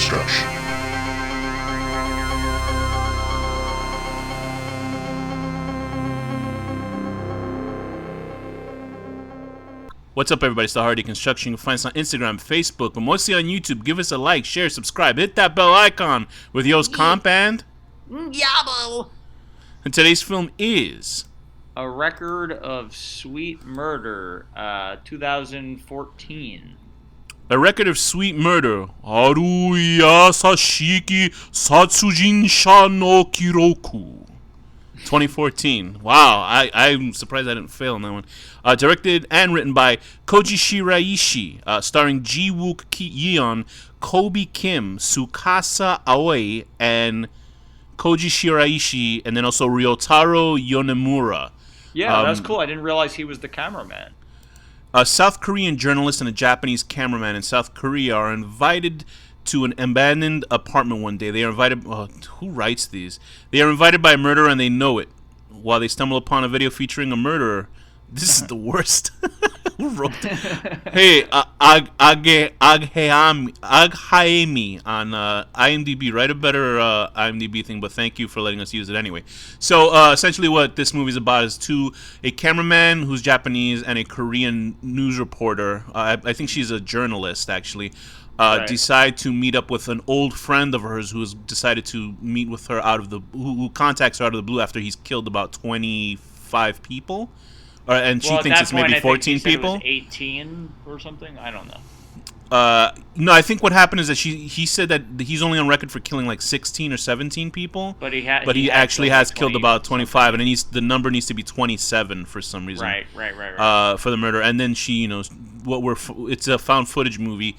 HorrorDeconstruction. What's up, everybody? It's the HorrorDeconstruction. You can find us on Instagram, Facebook, but mostly on YouTube. Give us a like, share, subscribe, hit that bell icon with yours Komp and Yabo! And today's film is A Record of Sweet Murder, 2014. A Record of Sweet Murder. Haruya Sashiki Satsujin Sha no Kiroku. 2014. Wow, I'm surprised I didn't fail on that one. Directed and written by Koji Shiraishi, starring Ji-wook Yeon, Kobe Kim, Tsukasa Aoi, and Koji Shiraishi, and then also Ryotaro Yonemura. Yeah, that's cool. I didn't realize he was the cameraman. A South Korean journalist and a Japanese cameraman in South Korea are invited to an abandoned apartment one day. They are invited... who writes these? They are invited by a murderer and they know it. While they stumble upon a video featuring a murderer. This is the worst. Who wrote that? Hey, Aghaemi on IMDb. Write a better IMDb thing, but thank you for letting us use it anyway. So, essentially what this movie is about is a cameraman who's Japanese and a Korean news reporter. I think she's a journalist, actually. Right. Decide to meet up with an old friend of hers who has decided to meet with her who contacts her out of the blue after he's killed about 25 people. And she thinks it's maybe 14 people. It was 18 or something. I don't know. No, I think what happened is that he said that he's only on record for killing like 16 or 17 people. But he actually has killed about 25, and the number needs to be 27 for some reason. Right. For the murder, and then she, it's a found footage movie.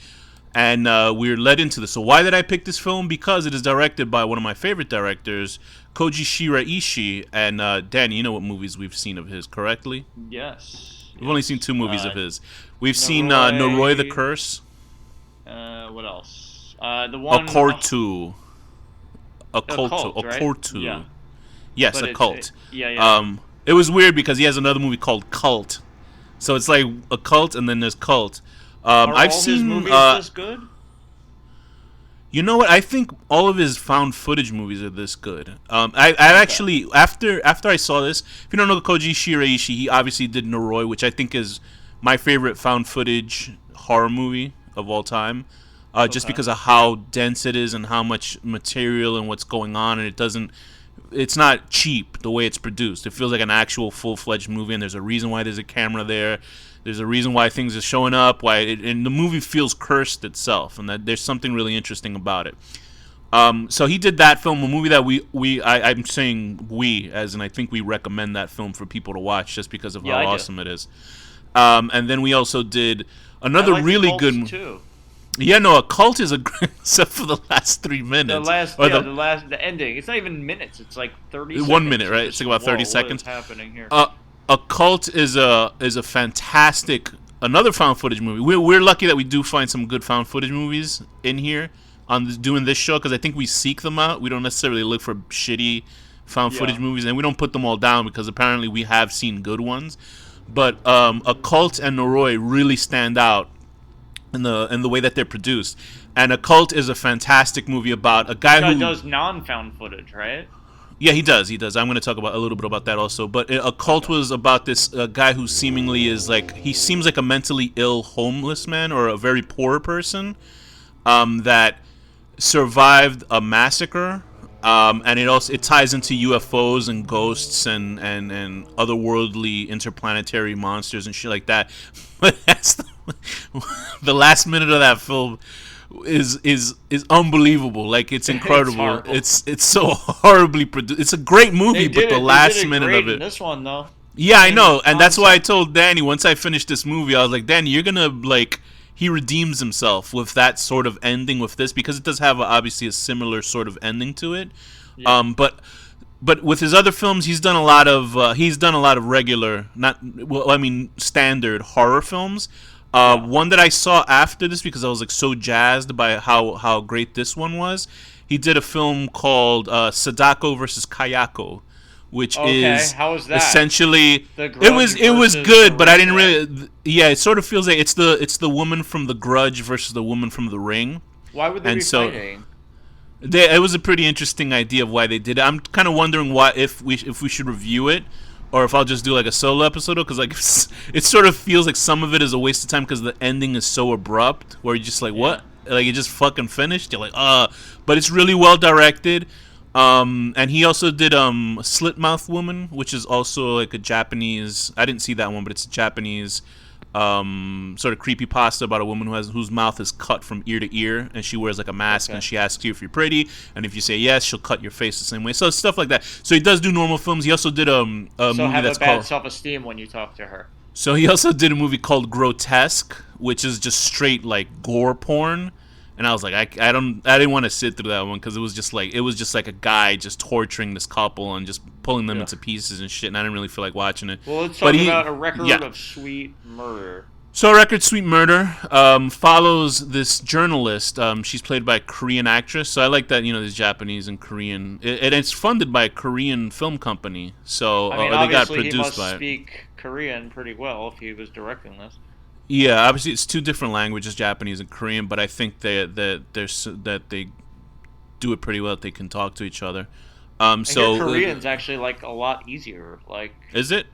And we're led into this. So why did I pick this film? Because it is directed by one of my favorite directors, Koji Shiraishi. And Dan, you know what movies we've seen of his, correctly? Yes. We've only seen 2 movies of his. We've seen Noroi the Curse. What else? The one... Okortu. Right? Okortu. Yeah. Yes, a cult. Yeah. It was weird because he has another movie called Cult. So it's like a cult and then there's Cult. I've seen. His movies this good? You know what? I think all of his found footage movies are this good. Actually, after I saw this, if you don't know Koji Shiraishi, he obviously did Noroi, which I think is my favorite found footage horror movie of all time. Just because of how dense it is and how much material and what's going on, and it's not cheap the way it's produced. It feels like an actual full-fledged movie, and there's a reason why there's a camera there. There's a reason why things are showing up, and the movie feels cursed itself, and that there's something really interesting about it. So he did that film, a movie that I'm saying we, as in I think we recommend that film for people to watch just because of how awesome it is. And then we also did another really good too. Yeah, no, A Cult is a great, except for the last 3 minutes. The ending. It's not even minutes. It's like 30 seconds. 1 minute, right? It's like about 30 seconds. What is happening here? A Cult is a fantastic, another found footage movie. We're lucky that we do find some good found footage movies in here doing this show, because I think we seek them out. We don't necessarily look for shitty found footage movies, and we don't put them all down because apparently we have seen good ones. But A Cult and Noroi really stand out in the way that they're produced. And A Cult is a fantastic movie about a guy who does non-found footage, right? Yeah, he does. I'm going to talk about a little bit about that also. But A Cult was about this guy who seemingly is he seems like a mentally ill homeless man or a very poor person that survived a massacre. And it ties into UFOs and ghosts and otherworldly interplanetary monsters and shit like that. But that's the last minute of that film is unbelievable. Like, it's incredible. It's so horribly produced. It's a great movie, but the last minute of it. In this one though. Yeah, I know, and that's why I told Danny once I finished this movie, I was like, Danny, you're gonna he redeems himself with that sort of ending with this, because it does have obviously a similar sort of ending to it. Yeah. But with his other films, he's done a lot of regular, standard horror films. One that I saw after this, because I was so jazzed by how great this one was. He did a film called Sadako versus Kayako, which is how was that? Essentially it was good, but I didn't really. Yeah, it sort of feels like it's the woman from The Grudge versus the woman from The Ring. Why would they And be so fighting? it was a pretty interesting idea of why they did it. I'm kind of wondering why if we should review it, or if I'll just do like a solo episode, because like it sort of feels like some of it is a waste of time because the ending is so abrupt, where you're just like, what? Like it just fucking finished. You're like, but it's really well directed. And he also did Slit Mouth Woman, which is also like a Japanese. I didn't see that one, but it's a Japanese sort of creepy pasta about a woman whose mouth is cut from ear to ear, and she wears like a mask, and she asks you if you're pretty, and if you say yes, she'll cut your face the same way. So stuff like that. So he does do normal films. He also did a movie that's bad called self-esteem when you talk to her. So he also did a movie called Grotesque, which is just straight like gore porn. And I was like, I didn't want to sit through that one because it was just like a guy just torturing this couple and just pulling them into pieces and shit. And I didn't really feel like watching it. Well, let's talk about A Record of Sweet Murder. So A Record Sweet Murder follows this journalist. She's played by a Korean actress. So I like that, there's Japanese and Korean. It's funded by a Korean film company. So I mean, they got obviously produced he by must speak Korean pretty well if he was directing this. Yeah, obviously it's two different languages, Japanese and Korean, but I think that they do it pretty well. That they can talk to each other. So Korean's actually like a lot easier. Like, is it?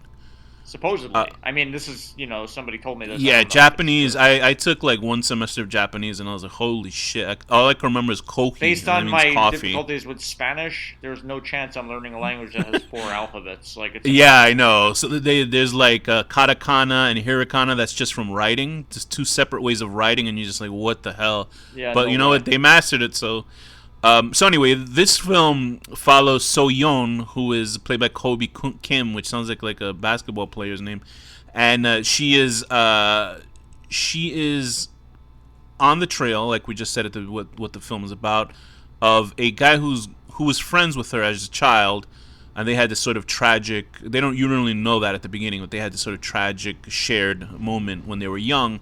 Supposedly. I mean, this is, somebody told me this. Yeah, Japanese. I took like one semester of Japanese, and I was like, holy shit. All I can remember is kohi. Based on my coffee. difficulties with Spanish, there's no chance I'm learning a language that has 4 alphabets. Like, I know. So there's like katakana and hiragana that's just from writing. Just 2 separate ways of writing, and you're just like, what the hell? Yeah, but you know what? They mastered it, so... So anyway, this film follows So Yeon, who is played by Kobe Kim, which sounds like a basketball player's name, and she is on the trail, like we just said at what the film is about, of a guy who was friends with her as a child, and they had this sort of tragic. You don't really know that at the beginning, but they had this sort of tragic shared moment when they were young,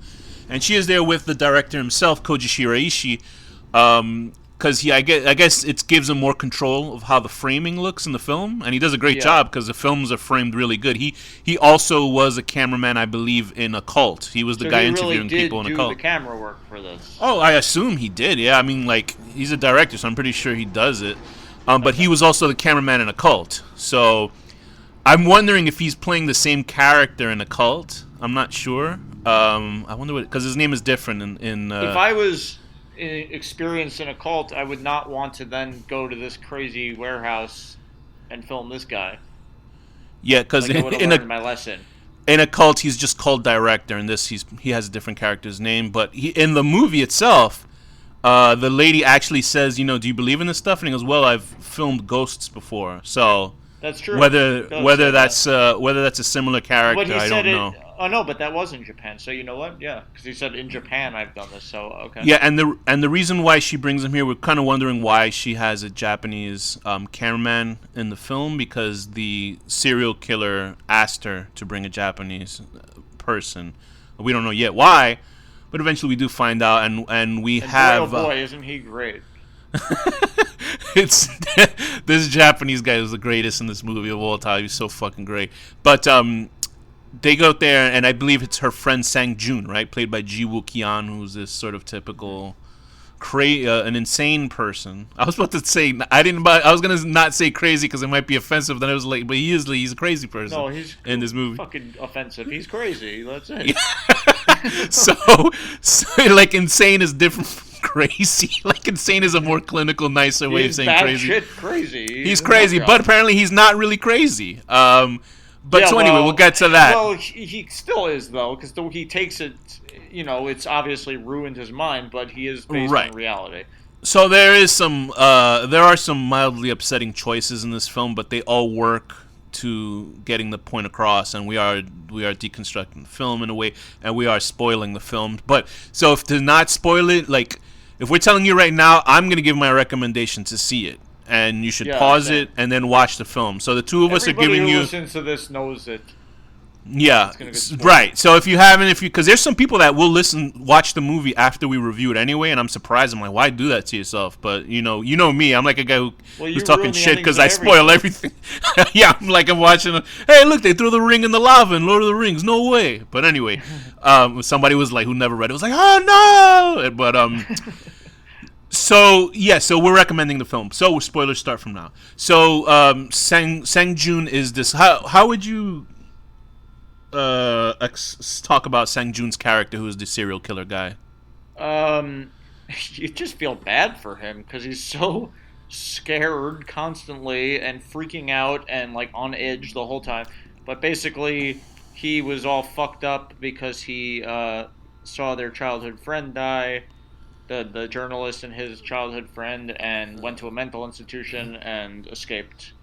and she is there with the director himself, Koji Shiraishi. Because I guess it gives him more control of how the framing looks in the film, and he does a great job because the films are framed really good. He also was a cameraman, I believe, in a cult. He was the guy interviewing people in a cult. So he really did do the camera work for this. Oh, I assume he did. Yeah, I mean, like he's a director, so I'm pretty sure he does it. But he was also the cameraman in a cult, so I'm wondering if he's playing the same character in a cult. I'm not sure. I wonder because his name is different in. If I was experienced in a cult, I would not want to then go to this crazy warehouse and film this guy. Yeah, because my lesson. In a cult, he's just called director, and this he has a different character's name. But in the movie itself, the lady actually says, do you believe in this stuff? And he goes, well, I've filmed ghosts before, so that's true. Whether that's a similar character, I don't know. Oh no, but that was in Japan. So you know what? Yeah, because he said in Japan I've done this. So okay. Yeah, and the reason why she brings him here, we're kind of wondering why she has a Japanese cameraman in the film, because the serial killer asked her to bring a Japanese person. We don't know yet why, but eventually we do find out, and we have. Oh boy, isn't he great? It's this Japanese guy is the greatest in this movie of all time. He's so fucking great. But they go there, and I believe it's her friend Sang Jun, right, played by Ji Woo Kian, who's this sort of typical, an insane person. I was about to say I was gonna not say crazy because it might be offensive. Then I was like, but he's a crazy person. No, he's in this movie. Fucking offensive. He's crazy. That's it. so like insane is different from crazy. Like insane is a more clinical, nicer way of saying crazy. Shit crazy. He's crazy, but apparently he's not really crazy. Anyway, we'll get to that. Well, he still is, though, because he takes it, it's obviously ruined his mind, but he is based on reality. So there are some mildly upsetting choices in this film, but they all work to getting the point across, and we are deconstructing the film in a way, and we are spoiling the film. But so if to not spoil it, like if we're telling you right now, I'm going to give my recommendation to see it. And you should pause it and then watch the film. So the two of us are giving you. Everybody who listens to this knows it. Yeah, right. So if you haven't, because there's some people that will watch the movie after we review it anyway, and I'm surprised. I'm like, why do that to yourself? But you know me. I'm like a guy who's talking shit because I spoil everything. Yeah, I'm watching. Hey, look, they threw the ring in the lava in Lord of the Rings. No way. But anyway, somebody was like, who never read it, was like, oh no. But So yeah, so we're recommending the film. So spoilers start from now. So Sang Joon is this. How would you talk about Sang Joon's character, who is the serial killer guy? Um, you just feel bad for him because he's so scared constantly and freaking out and like on edge the whole time. But basically, he was all fucked up because he saw their childhood friend die, the journalist and his childhood friend, and went to a mental institution and escaped.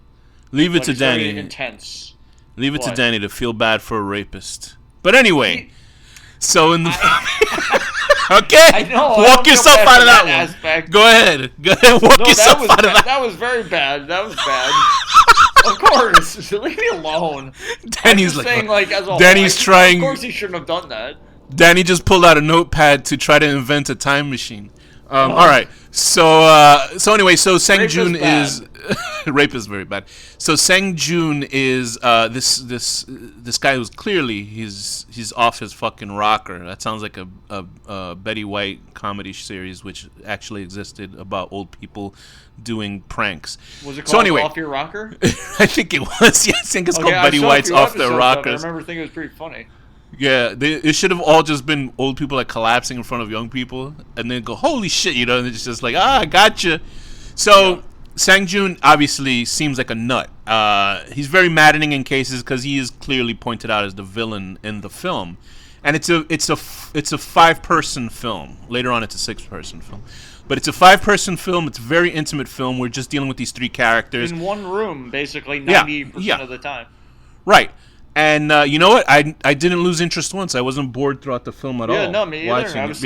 Leave it But to it's very Danny. intense. Leave it to What? Danny to feel bad for a rapist. But anyway, so in the okay, I know. walk yourself out of that one. Aspect. Go ahead, walk No, yourself out of that. that was very bad. That was bad. Of course, leave me alone. Danny's I'm just like, saying, like as a Danny's whole, trying. Of course, he shouldn't have done that. Danny just pulled out a notepad to try to invent a time machine. All right. So anyway, so Sang Rape Joon is is rape is very bad. So Sang Joon is this guy who's clearly he's off his fucking rocker. That sounds like a Betty White comedy series which actually existed about old people doing pranks. Was it called So anyway, Off Your Rocker? I think it was. Yeah, I think it's called I Betty saw a White's few Off Their episodes of it. Rockers. I remember thinking it was pretty funny. Yeah, it should have all just been old people like collapsing in front of young people, and then go, "Holy shit!" And it's just like, "Ah, I gotcha." So Yeah. Sang Joon obviously seems like a nut. He's very maddening in cases because he is clearly pointed out as the villain in the film, and it's a 5-person film. Later on, it's a 6-person film, but it's a 5-person film. It's a very intimate film. We're just dealing with these 3 characters In one room, basically Yeah, 90% yeah. of the time. right. And you know what? I didn't lose interest once. I wasn't bored throughout the film at all. Yeah, no, me either. Watching I it was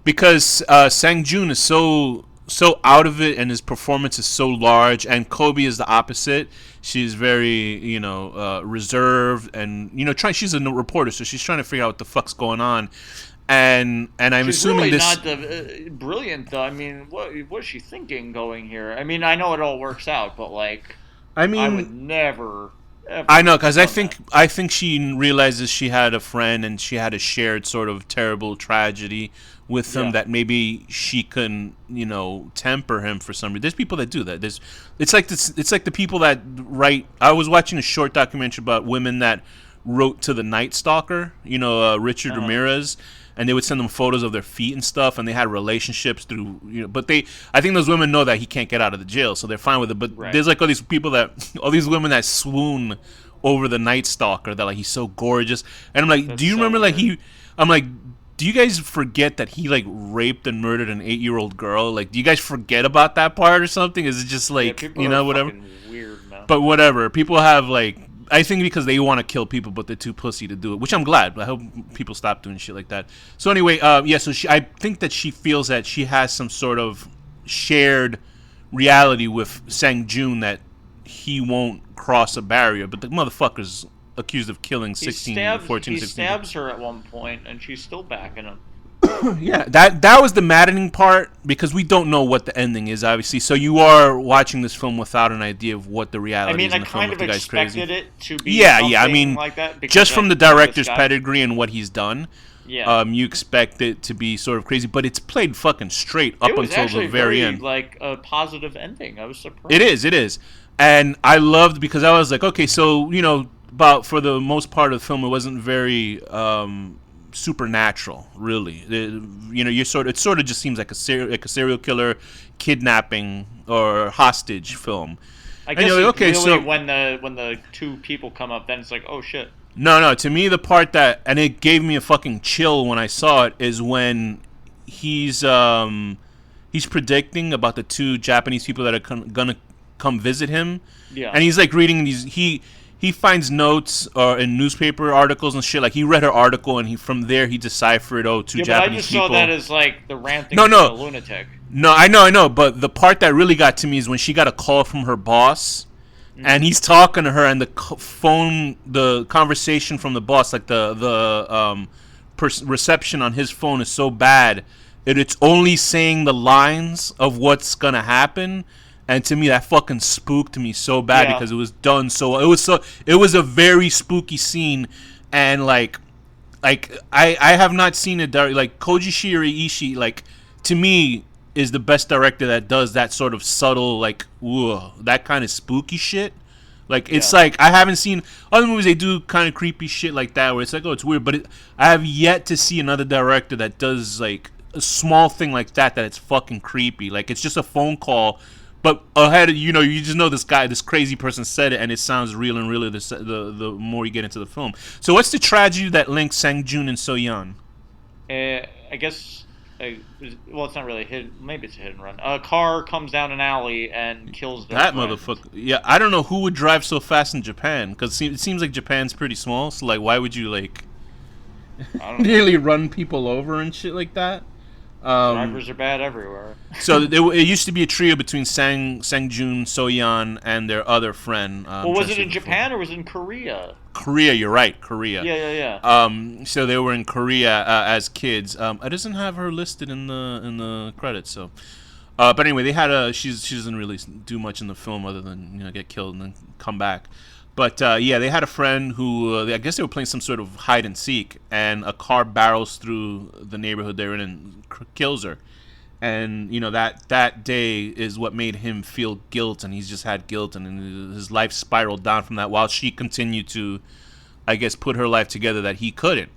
because surprised. Sang Joon is so out of it, and his performance is so large. And Kobe is the opposite. She's very reserved, and she's a reporter, so she's trying to figure out what the fuck's going on. And I'm She's assuming really this. not brilliant, though. I mean, what's she thinking going here? I mean, I know it all works out, but like, I mean, I would never. Ever I know, because done I think she realizes she had a friend and she had a shared sort of terrible tragedy with him Yeah. that maybe she can temper him for some reason. There's people that do that. It's like the people that write. I was watching a short documentary about women that wrote to the Night Stalker. Richard Ramirez. And they would send them photos of their feet and stuff, and they had relationships through, But I think those women know that he can't get out of the jail, so they're fine with it. But Right. there's like all these women that swoon over the Night Stalker. That like he's so gorgeous, and I'm like, That's do you so remember like weird. I'm like, do you guys forget that he like raped and murdered an 8-year-old girl? Like, do you guys forget about that part or something? Is it just Yeah, like people are whatever? fucking weird, man. But whatever. People have like. I think because they want to kill people, but they're too pussy to do it, which I'm glad. I hope people stop doing shit like that. So anyway, so I think that she feels that she has some sort of shared reality with Sang Joon that he won't cross a barrier. But the motherfucker's accused of killing 16, 14, he 16. stabs her at one point, and she's still backing him. Yeah, that was the maddening part because we don't know what the ending is, obviously. So you are watching this film without an idea of what the reality I mean, is in I the film. kind If of the guy's crazy. expected it to be Yeah. I something mean, like that. because just from I the know this director's guy. pedigree and what he's done, Yeah. you expect it to be sort of crazy, but it's played fucking straight up It was until actually the very very, end. like a positive ending. I was surprised. It is, and I loved because I was like, okay, so about for the most part of the film, it wasn't very supernatural, really. It sort of just seems like a serial killer kidnapping or hostage film. I And guess you're like, it's okay, really so- when the 2 people come up, then it's like, oh shit. No. To me, the part that and it gave me a fucking chill when I saw it is when he's predicting about the 2 Japanese people that are gonna come visit him. Yeah. And he's like reading these. He finds notes in newspaper articles and shit. Like he read her article and from there he deciphered 2 Yeah, but I Japanese just people. saw that as like the ranting No. of a lunatic. No, I know. But the part that really got to me is when she got a call from her boss, and he's talking to her, and the conversation from the boss, like the reception on his phone is so bad that it's only saying the lines of what's gonna happen. And to me, that fucking spooked me so bad Yeah. because it was done so. It was a very spooky scene, and like I have not seen it like Koji Shiraishi. Like to me, is the best director that does that sort of subtle, like, ooh, that kind of spooky shit. Like, it's like, I haven't seen other movies, they do kind of creepy shit like that, where it's like, oh, it's weird, but I have yet to see another director that does, like, a small thing like that it's fucking creepy. Like, it's just a phone call, but ahead, you just know this crazy person said it, and it sounds real and realer the more you get into the film. So what's the tragedy that links Sang-joon and So-yeon? I guess, well, it's not really hidden. Maybe it's a hit and run. A car comes down an alley and kills their That friend. motherfucker. Yeah, I don't know who would drive so fast in Japan, because it seems like Japan's pretty small, so, like, why would you, like, I don't know. nearly run people over and shit like that? Drivers are bad everywhere. So it used to be a trio between Sang-joon, So-yeon, and their other friend. Well, was it in Japan or was it in Korea? Korea, you're right, Korea. Yeah. So they were in Korea as kids. It doesn't have her listed in the credits. So, but anyway, they had she doesn't really do much in the film other than get killed and then come back. But yeah, they had a friend who I guess they were playing some sort of hide and seek, and a car barrels through the neighborhood they're in and kills her. And that day is what made him feel guilt, and he's just had guilt, and his life spiraled down from that. While she continued to, I guess, put her life together that he couldn't.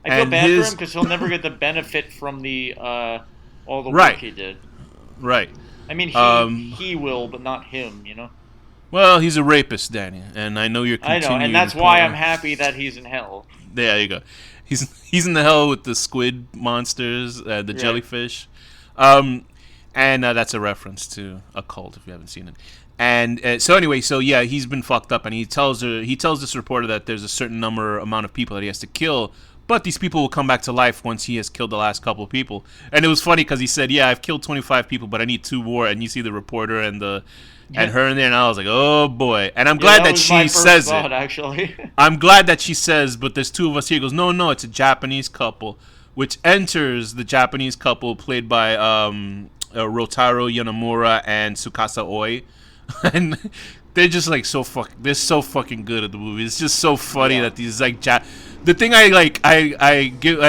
I feel bad for him because he'll never get the benefit from the all the work he did. Right. I mean, he will, but not him. Well, he's a rapist, Danny, and I know you're continuing. I know, and that's why I'm happy that he's in hell. There you go. He's in the hell with the squid monsters, the jellyfish, and that's a reference to a cult if you haven't seen it. And so anyway, he's been fucked up, and he tells this reporter that there's a certain amount of people that he has to kill. But these people will come back to life once he has killed the last couple of people. And it was funny because he said, "Yeah, I've killed 25 people, but I need 2 more." And you see the reporter and her in there, and I was like, "Oh boy!" And I'm glad that she says it. Actually, I'm glad that she says, "But there's 2 of us here." He goes, "No, it's a Japanese couple," which enters the Japanese couple played by Rotaro Yonemura and Tsukasa Oi, and they're just like they're so fucking good at the movie. It's just so funny that these like the thing I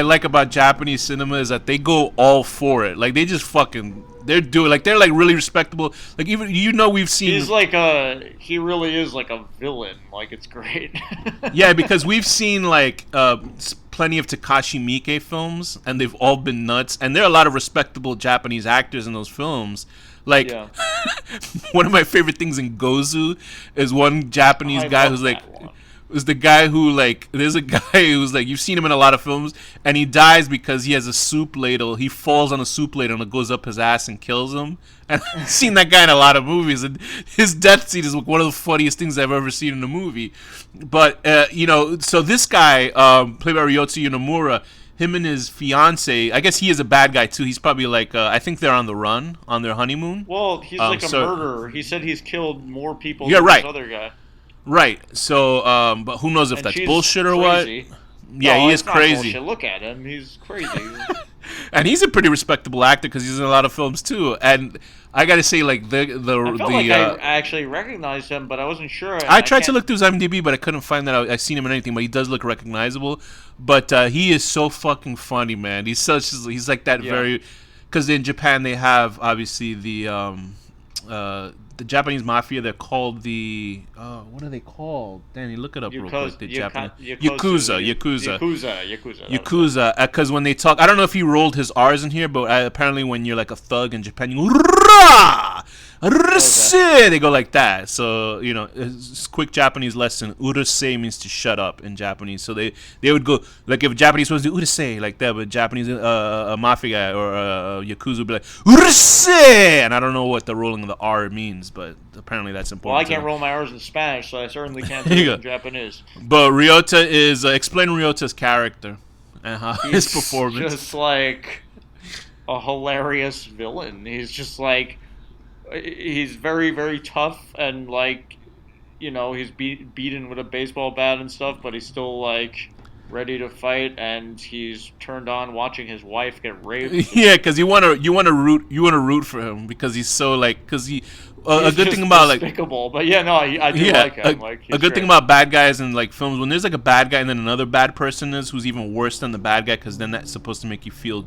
like about Japanese cinema is that they go all for it. Like they just fucking they're like really respectable. Like even we've seen he really is like a villain. Like it's great. Yeah, because we've seen like plenty of Takashi Miike films, and they've all been nuts. And there are a lot of respectable Japanese actors in those films. Like one of my favorite things in Gozu is one Japanese guy who's like. Is the guy who like there's a guy who's like you've seen him in a lot of films, and he dies because he has a soup ladle. He falls on a soup ladle and it goes up his ass and kills him. And I've seen that guy in a lot of movies, and his death scene is one of the funniest things I've ever seen in a movie. But so this guy played by Ryotsu Yonemura, him and his fiance, I guess he is a bad guy too. He's probably like I think they're on the run on their honeymoon. Well, he's like a murderer. He said he's killed more people than this other guy. Right. So, but who knows if that's bullshit or crazy. What? Yeah, he is crazy. Look at him; he's crazy. And he's a pretty respectable actor because he's in a lot of films too. And I gotta say, like I actually recognized him, but I wasn't sure. I tried to look through his IMDb, but I couldn't find that. I've seen him in anything, but he does look recognizable. But he is so fucking funny, man. He's like that very. Because in Japan they have obviously the Japanese mafia. They're called the what are they called? Danny, look it up real quick. The Japanese Yakuza. Because when they talk, I don't know if he rolled his R's in here, but apparently when you're like a thug in Japan, you go, they go like that. So it's quick Japanese lesson. Urusei means to shut up in Japanese. So they would go like if a Japanese was to urusei like that, but Japanese a mafia guy or a yakuza would be like urusei, and I don't know what the rolling of the R means, but apparently that's important. Well, I can't roll my R's in Spanish, so I certainly can't do it in Japanese. But Ryota is explain Ryota's character and his performance. Just like a hilarious villain. He's just like. He's very, very tough, and like, he's beaten with a baseball bat and stuff, but he's still like ready to fight, and he's turned on watching his wife get raped. Yeah, because you want to root for him because he's so like a good thing about like despicable, but I do like him. A good thing about bad guys in like films when there's like a bad guy and then another bad person who's even worse than the bad guy, because then that's supposed to make you feel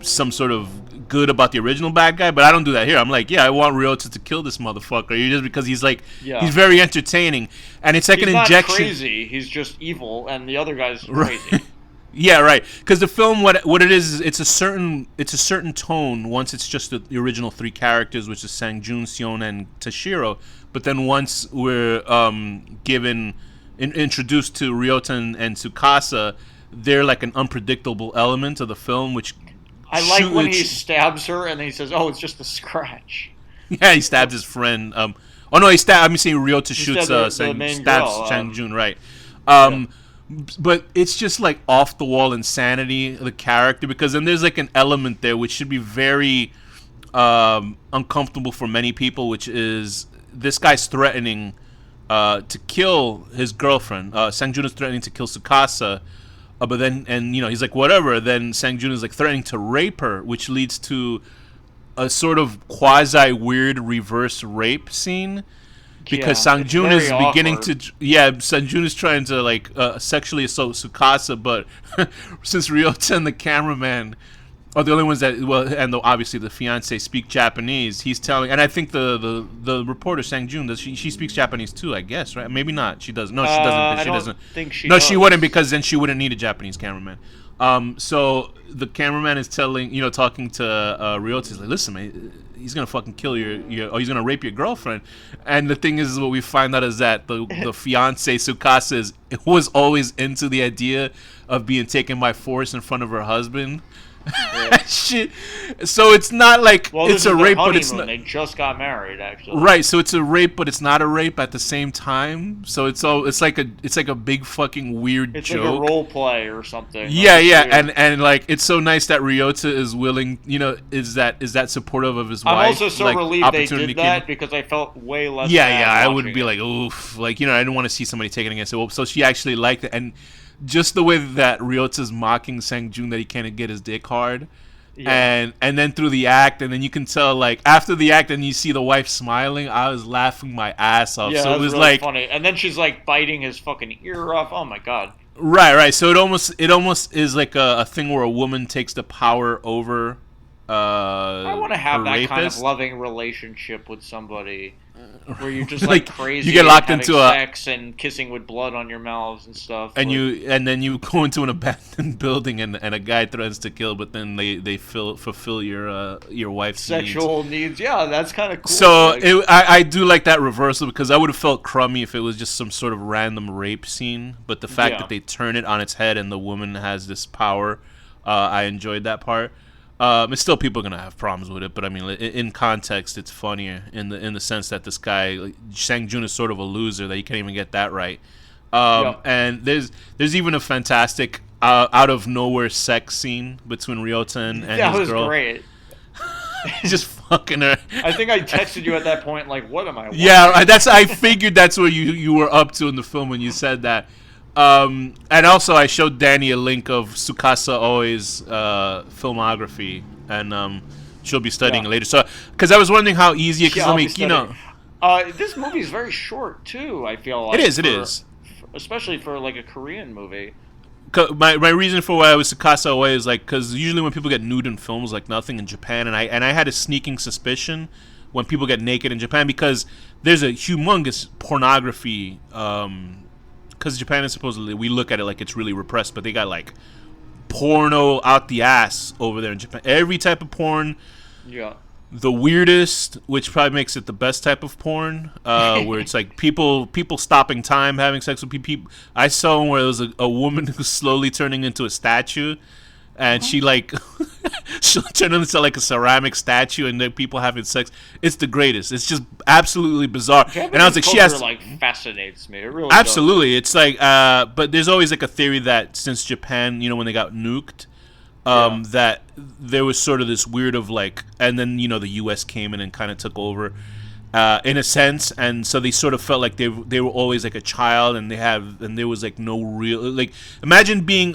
some sort of good about the original bad guy, but I don't do that here. I'm like, yeah, I want Ryota to kill this motherfucker, just because he's like, he's very entertaining, and it's like he's an not injection. Crazy, he's just evil, and the other guy's crazy. Yeah, right. Because the film, what it is, it's a certain tone. Once it's just the original three characters, which is Sang-jun, Sion, and Tashiro. But then once we're introduced to Ryota and Tsukasa, they're like an unpredictable element of the film, which I like when he stabs her and then he says, "Oh, it's just a scratch." Yeah, he stabs his friend. Oh no, he stabs. I'm saying Ryota shoots stabs Sang-jun, right? But it's just like off the wall insanity of the character, because then there's like an element there which should be very uncomfortable for many people, which is this guy's threatening to kill his girlfriend. Sang-jun is threatening to kill Tsukasa, but then he's like whatever. Then Sang-jun is like threatening to rape her, which leads to a sort of quasi weird reverse rape scene. Because Sang-jun is beginning to... Yeah, Sang-jun is trying to, like, sexually assault Tsukasa, but since Ryota and the cameraman are the only ones that... Well, and obviously the fiancé speak Japanese, he's telling... And I think the reporter, Sang-jun, she speaks Japanese too, I guess, right? Maybe not. She doesn't. No, she doesn't. I don't think she No, does. she wouldn't, because then she wouldn't need a Japanese cameraman. So the cameraman is talking to Ryota. He's like, listen, man, he's gonna fucking kill or he's gonna rape your girlfriend. And the thing is, what we find out is that the fiance Tsukasa was always into the idea of being taken by force in front of her husband. Yeah. Shit. So it's not like it's a rape, but it's not. They just got married, actually. Right. So it's a rape, but it's not a rape at the same time. So it's like a big fucking weird joke. It's like a role play or something. Yeah, and like it's so nice that Ryota is willing. Is that supportive of his wife? I'm also so relieved they did that, because I felt way less. Yeah, I would be like, oof, like I didn't want to see somebody taken against it. Well, so she actually liked it, and just the way that Ryota's mocking Sang-jun that he can't get his dick hard, and then through the act, and then you can tell, like, after the act, and you see the wife smiling, I was laughing my ass off. Yeah, so it was really like funny. And then she's like biting his fucking ear off. Oh my god. Right. So it almost is like a thing where a woman takes the power over. I want to have that rapist. kind of loving relationship with somebody, where you're just like crazy. You get locked and into sex and kissing with blood on your mouths and stuff. And then you go into an abandoned building and a guy threatens to kill, but then they fulfill your wife's sexual needs. Yeah, that's kind of cool. So I do like that reversal, because I would have felt crummy if it was just some sort of random rape scene. But the fact that they turn it on its head and the woman has this power, I enjoyed that part. It's still, people are gonna have problems with it, but I mean, in context, it's funnier in the sense that this guy, like, Sang-jun, is sort of a loser that he can't even get that right. And there's even a fantastic out of nowhere sex scene between Ryota and his girl. That was great. He's just fucking her. I think I texted you at that point, like, what am I watching? Yeah, I figured that's what you were up to in the film when you said that. And also, I showed Danny a link of Tsukasa Oi's filmography, and she'll be studying it later. So, because I was wondering how easy, because this movie is very short too. I feel like it is, especially for like a Korean movie. My reason for why I was Tsukasa Oi is like, because usually when people get nude in films, like nothing in Japan, and I had a sneaking suspicion when people get naked in Japan, because there's a humongous pornography. Because Japan is supposedly, we look at it like it's really repressed, but they got like porno out the ass over there in Japan. Every type of porn. Yeah. The weirdest, which probably makes it the best type of porn, where it's like people stopping time, having sex with people. I saw one where there was a woman who's slowly turning into a statue, and she like she'll turn into like a ceramic statue, and then people having sex. It's the greatest. It's just absolutely bizarre. Japanese and I was like, she has like fascinates me. It really absolutely. Does. It's like, but there's always like a theory that since Japan, when they got nuked, that there was sort of this weird of like, and then the U.S. came in and kind of took over, in a sense, and so they sort of felt like they were always like a child, and there was like no real, like, imagine being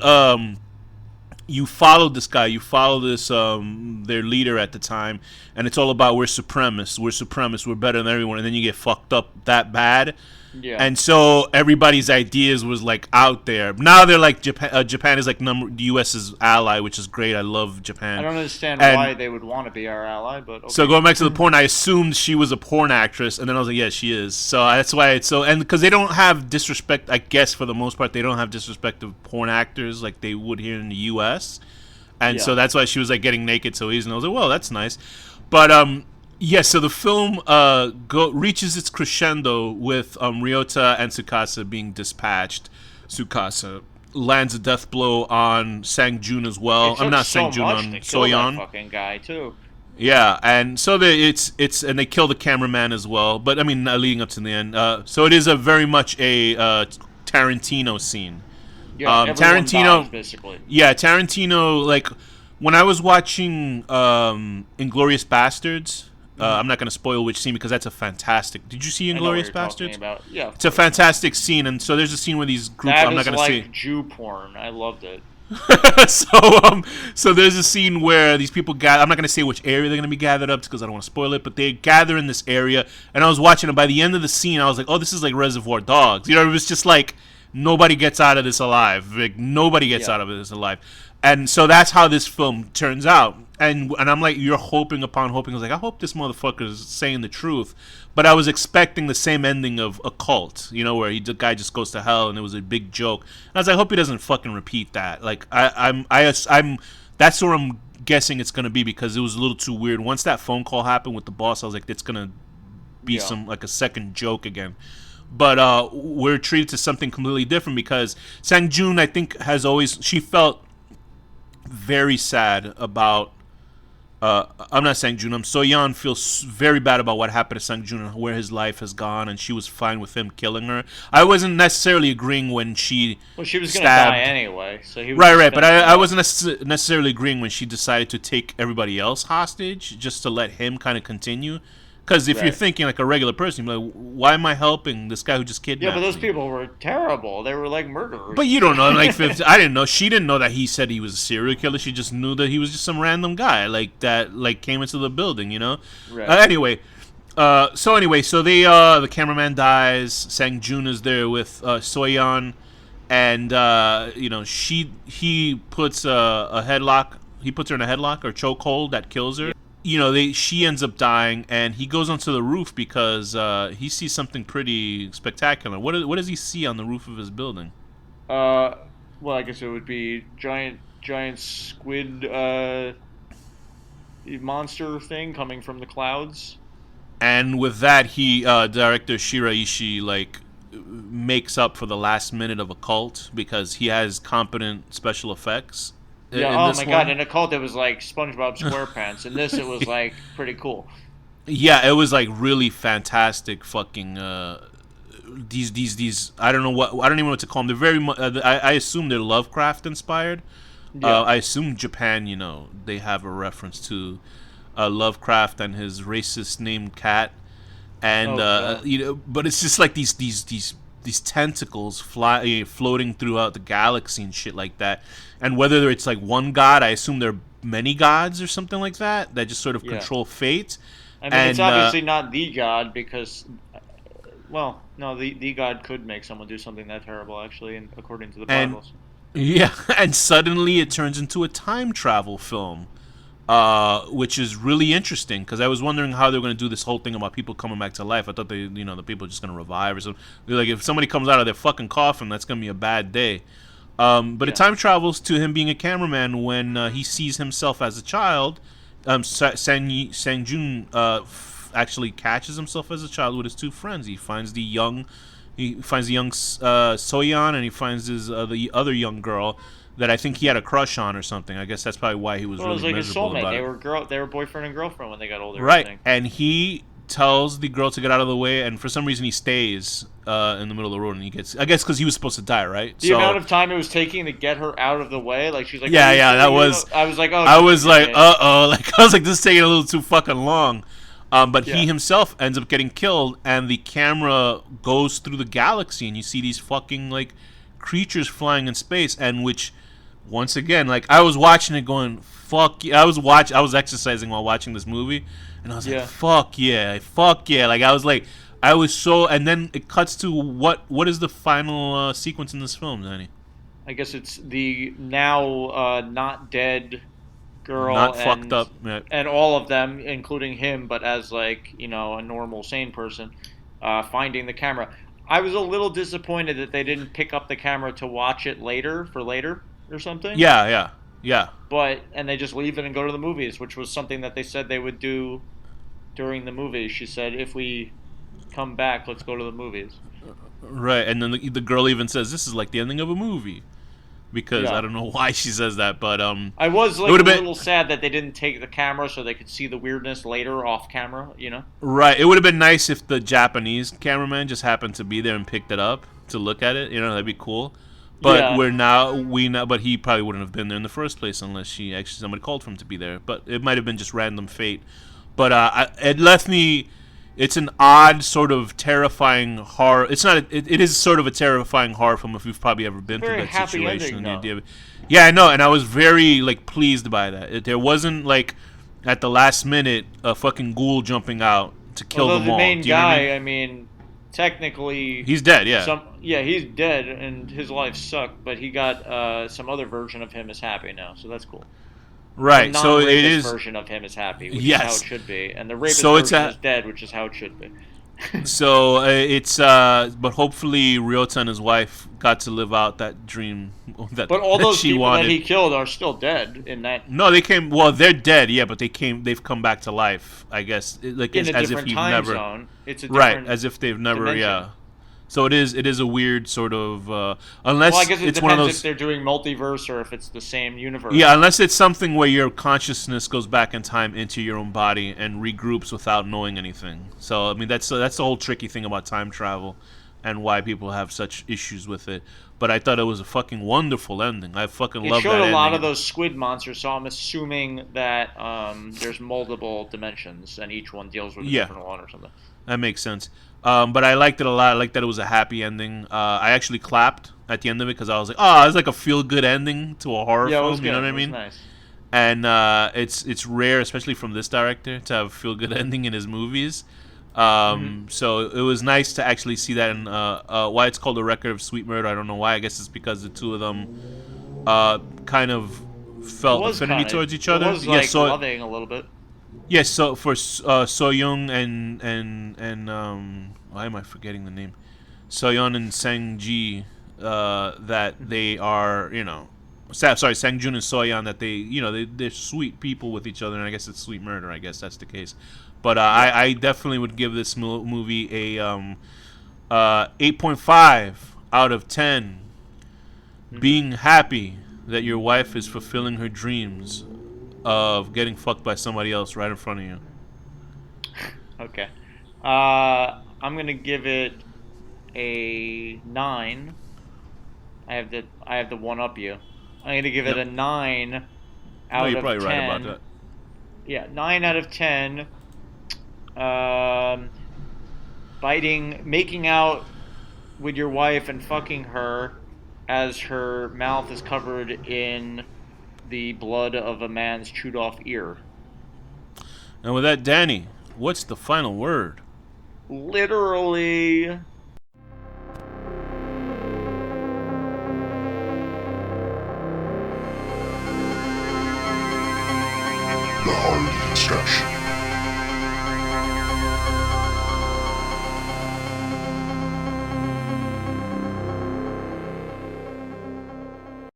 you followed this guy, you follow this their leader at the time, and it's all about we're supremacists, we're better than everyone, and then you get fucked up that bad. Yeah. And so everybody's ideas was like out there. Now they're like Japan is like the U.S.'s ally, which is great. I love Japan. I don't understand And why they would want to be our ally, but okay. so going back to the porn, I assumed she was a porn actress, and then I was like, yeah, she is. So that's why it's so, and because they don't have disrespect, I guess for the most part, they don't have disrespect of porn actors like they would here in the U.S. And so that's why she was like getting naked so easy. And I was like, well, that's nice. But yeah, so the film reaches its crescendo with Ryota and Tsukasa being dispatched. Tsukasa lands a death blow on Sang-jun as well. I'm not Sang-jun, on Soyeon. Fucking guy too. Yeah, and so and they kill the cameraman as well. But I mean, leading up to the end, so it is a very much a Tarantino scene. Yeah, Tarantino dies, basically. Yeah, Tarantino. Like when I was watching Inglourious Bastards. I'm not going to spoil which scene because that's a fantastic. Did you see Inglourious Bastards? Yeah, it's a fantastic scene, and so there's a scene where these groups. I'm not going to say. Jew porn. I loved it. So there's a scene where these people gather. I'm not going to say which area they're going to be gathered up because I don't want to spoil it, but they gather in this area, and I was watching it. By the end of the scene, I was like, "Oh, this is like Reservoir Dogs." You know, it was just like nobody gets out of this alive. Like nobody gets out of this alive. And so that's how this film turns out. And I'm like, you're hoping upon hoping. I was like, I hope this motherfucker is saying the truth. But I was expecting the same ending of A Cult, you know, where the guy just goes to hell and it was a big joke. And I was like, I hope he doesn't fucking repeat that. Like, I'm that's where I'm guessing it's gonna be because it was a little too weird. Once that phone call happened with the boss, I was like, it's gonna be some like a second joke again. But we're treated to something completely different because Sang-jun, I think, she felt very sad about. I'm not Sang-jun. Soyeon feels very bad about what happened to Sang-jun and where his life has gone, and she was fine with him killing her. I wasn't necessarily agreeing when she. Well, she was going to die anyway, so he was right. But I wasn't necessarily agreeing when she decided to take everybody else hostage just to let him kind of continue. Because if you're thinking like a regular person, you're like, why am I helping this guy who just kidnapped me? Yeah, but those people were terrible. They were like murderers. But you don't know. Like, I didn't know. She didn't know that he said he was a serial killer. She just knew that he was just some random guy, like that, like came into the building. You know. Right. Anyway, so they the cameraman dies. Sang-jun is there with Soyeon, and you know he puts a headlock. He puts her in a headlock or chokehold that kills her. You know, she ends up dying, and he goes onto the roof because he sees something pretty spectacular. What does he see on the roof of his building? Well, I guess it would be giant squid monster thing coming from the clouds. And with that, director Shiraishi makes up for the last minute of A Cult because he has competent special effects. Yeah, oh my god, in A Cult it was like SpongeBob SquarePants. In this it was like pretty cool. Yeah, it was like really fantastic fucking these I don't even know what to call them. They're very much I assume they're Lovecraft inspired. Yeah. I assume Japan, you know, they have a reference to Lovecraft and his racist named cat. And you know, but it's just like these tentacles floating throughout the galaxy and shit like that. And whether it's like one god, I assume there are many gods or something like that just sort of control fate. I mean, it's obviously not the god because, well, no, the god could make someone do something that terrible, actually, according to the Bibles. Yeah, and suddenly it turns into a time travel film, which is really interesting because I was wondering how they're going to do this whole thing about people coming back to life. I thought the people are just going to revive or something. They're like, if somebody comes out of their fucking coffin, that's going to be a bad day. But it time travels to him being a cameraman when he sees himself as a child. Sang-jun actually catches himself as a child with his two friends. He finds the young Soyeon, and he finds the other young girl that I think he had a crush on or something. I guess that's probably why he was really miserable his soulmate. about it. They were boyfriend and girlfriend when they got older. Right, and he tells the girl to get out of the way, and for some reason he stays in the middle of the road, and he gets, I guess because he was supposed to die, right? The amount of time it was taking to get her out of the way, like she's like, I was like, uh-oh, like I was like, this is taking a little too fucking long. But he himself ends up getting killed, and the camera goes through the galaxy, and you see these fucking like creatures flying in space, and which, once again, like I was watching it going, fuck yeah. I was exercising while watching this movie, and I was like, fuck yeah. Like I was like, I was so, and then it cuts to what is the final sequence in this film, Danny? I guess it's the now not dead girl Not fucked up. Yeah. and all of them, including him, but as like a normal sane person, finding the camera. I was a little disappointed that they didn't pick up the camera to watch it later or something. Yeah. And they just leave it and go to the movies, which was something that they said they would do during the movie. She said, "If we come back, let's go to the movies." Right, and then the girl even says, "This is like the ending of a movie," because I don't know why she says that, but I was like a little sad that they didn't take the camera so they could see the weirdness later off camera. Right, it would have been nice if the Japanese cameraman just happened to be there and picked it up to look at it. That'd be cool. But but he probably wouldn't have been there in the first place unless somebody called for him to be there. But it might have been just random fate. But it left me. It's an odd sort of terrifying horror. It's not. It is sort of a terrifying horror film if you've probably ever been through that situation. Yeah, I know, and I was very pleased by that. There wasn't at the last minute a fucking ghoul jumping out to kill them all. The main guy, I mean, technically he's dead. Yeah. He's dead, and his life sucked. But he got some other version of him is happy now, so that's cool. Right, the so it is version of him is happy, which is how it should be, and the rapist version is dead, which is how it should be. So but hopefully Ryota and his wife got to live out that dream that But all those people wanted. that he killed are still dead in that. No, they came. Well, they're dead. Yeah, but they've come back to life. I guess In a different time zone. It's a different as if they've never. dimension. Yeah. So it is a weird sort of unless I guess it it's depends one of those. if they're doing multiverse or if it's the same universe. Yeah, unless it's something where your consciousness goes back in time into your own body and regroups without knowing anything. So I mean that's the whole tricky thing about time travel, and why people have such issues with it. But I thought it was a fucking wonderful ending. I fucking love that ending. It showed a lot of those squid monsters, so I'm assuming that there's multiple dimensions and each one deals with a different one or something. That makes sense. But I liked it a lot. I liked that it was a happy ending. I actually clapped at the end of it because I was like, "Oh, it's like a feel-good ending to a horror film." You know what I mean? Nice. And it's rare, especially from this director, to have a feel-good ending in his movies. So it was nice to actually see that. In why it's called A Record of Sweet Murder, I don't know why. I guess it's because the two of them kind of felt affinity towards each other. It was loving a little bit. Yes, so for So-young and why am I forgetting the name? So-young and Sang-ji, that they are, Sang-jun and So-young, that they're sweet people with each other, and I guess it's sweet murder. I guess that's the case. But I definitely would give this movie a 8.5 out of 10. Being happy that your wife is fulfilling her dreams of getting fucked by somebody else right in front of you. Okay. I'm going to give it a 9. I have the one up you. I'm going to give it a 9 out of 10. You're probably right about that. Yeah, 9 out of 10. Making out with your wife and fucking her as her mouth is covered in the blood of a man's chewed off ear. And with that, Danny, what's the final word? Literally. The HorrorDeconstruction.